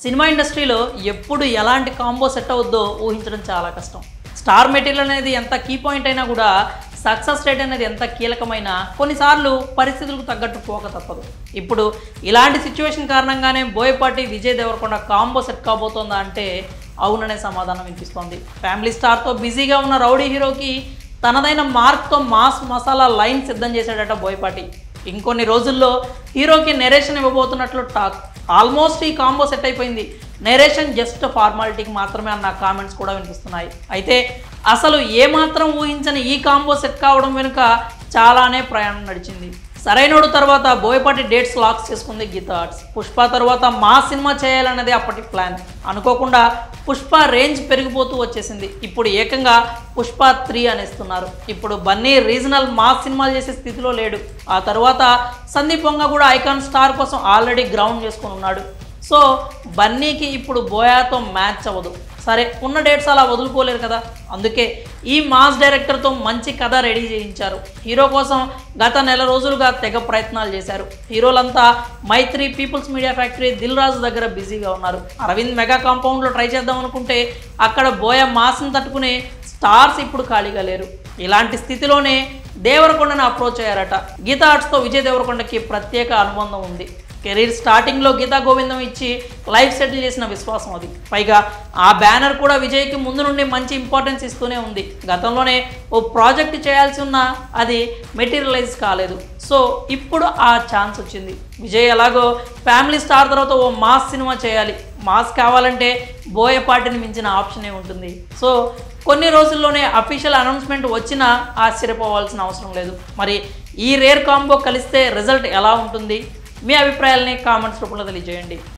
Cinema ఇండస్ట్రీలో ఎప్పుడు ఎలాంటి కాంబో సెట్ అవుద్దో ఊహించడం చాలా కష్టం. స్టార్ మెటీరియల్ అనేది ఎంత కీ పాయింట్ అయినా కూడా సక్సెస్ రేట్ అనేది ఎంత కీలకమైన కొన్నిసార్లు పరిస్థితులకు తగ్గట్టు పోక తప్పదు. ఇప్పుడు ఇలాంటి సిచ్యువేషన్ కారణంగానే బోయపాటి విజయ్ దేవరకొండ కాంబో సెట్ కాబోతోందా అంటే అవుననే సమాధానం వినిపిస్తోంది. ఫ్యామిలీ స్టార్తో బిజీగా ఉన్న రౌడీ హీరోకి తనదైన మార్క్తో మాస్ మసాలా లైన్ సిద్ధం చేశాడట బోయపాటి. ఇంకొన్ని రోజుల్లో హీరోకి నెరేషన్ ఇవ్వబోతున్నట్లు టాక్. ఆల్మోస్ట్ ఈ కాంబో సెట్ అయిపోయింది, నెరేషన్ జస్ట్ ఫార్మాలిటీకి మాత్రమే అన్న కామెంట్స్ కూడా వినిపిస్తున్నాయి. అయితే అసలు ఏమాత్రం ఊహించని ఈ కాంబో సెట్ కావడం వెనుక చాలానే ప్రయాణం నడిచింది. సరైనోడు తర్వాత బోయపాటి డేట్స్ లాక్స్ చేసుకుంది గీతా ఆర్ట్స్. పుష్ప తర్వాత మా సినిమా చేయాలన్నది అప్పటి ప్లాన్. అనుకోకుండా పుష్ప రేంజ్ పెరిగిపోతూ వచ్చేసింది. ఇప్పుడు ఏకంగా పుష్ప 3 అనేస్తున్నారు. ఇప్పుడు బన్నీ రీజనల్ మాస్ సినిమాలు చేసే స్థితిలో లేడు. ఆ తర్వాత సందీప్ వంగ కూడా ఐకాన్ స్టార్ కోసం ఆల్రెడీ గ్రౌండ్ చేసుకుని ఉన్నాడు. సో బన్నీకి ఇప్పుడు బోయాతో మ్యాచ్ అవ్వదు. సరే, ఉన్న డేట్స్ అలా వదులుకోలేరు కదా, అందుకే ఈ మాస్ డైరెక్టర్తో మంచి కథ రెడీ చేయించారు. హీరో కోసం గత నెల రోజులుగా తెగ ప్రయత్నాలు చేశారు. హీరోలంతా మైత్రి, peoples media factory, Dil Raju దగ్గర బిజీగా ఉన్నారు. అరవింద్ మెగా కాంపౌండ్లో ట్రై చేద్దాం అనుకుంటే అక్కడ బోయ మాస్ని తట్టుకునే స్టార్స్ ఇప్పుడు ఖాళీగా లేరు. ఇలాంటి స్థితిలోనే దేవరకొండను అప్రోచ్ అయ్యారట. గీతా ఆర్ట్స్తో విజయ్ దేవరకొండకి ప్రత్యేక అనుబంధం ఉంది. కెరీర్ స్టార్టింగ్లో గీతా గోవిందం ఇచ్చి లైఫ్ సెటిల్ చేసిన విశ్వాసం అది. పైగా ఆ బ్యానర్ కూడా విజయ్కి ముందు నుండి మంచి ఇంపార్టెన్స్ ఇస్తూనే ఉంది. గతంలోనే ఓ ప్రాజెక్ట్ చేయాల్సి ఉన్నా అది మెటీరియలైజ్ కాలేదు. సో ఇప్పుడు ఆ ఛాన్స్ వచ్చింది. విజయ్ ఎలాగో ఫ్యామిలీ స్టార్ తర్వాత ఓ మాస్ సినిమా చేయాలి. మాస్ కావాలంటే బోయపాటిని మించిన ఆప్షనే ఉంటుంది. సో కొన్ని రోజుల్లోనే అఫీషియల్ అనౌన్స్మెంట్ వచ్చినా ఆశ్చర్యపోవాల్సిన అవసరం లేదు. మరి ఈ రేర్ కాంబో కలిస్తే రిజల్ట్ ఎలా ఉంటుంది? మీ అభిప్రాయాలని కామెంట్స్ రూపంలో తెలియజేయండి.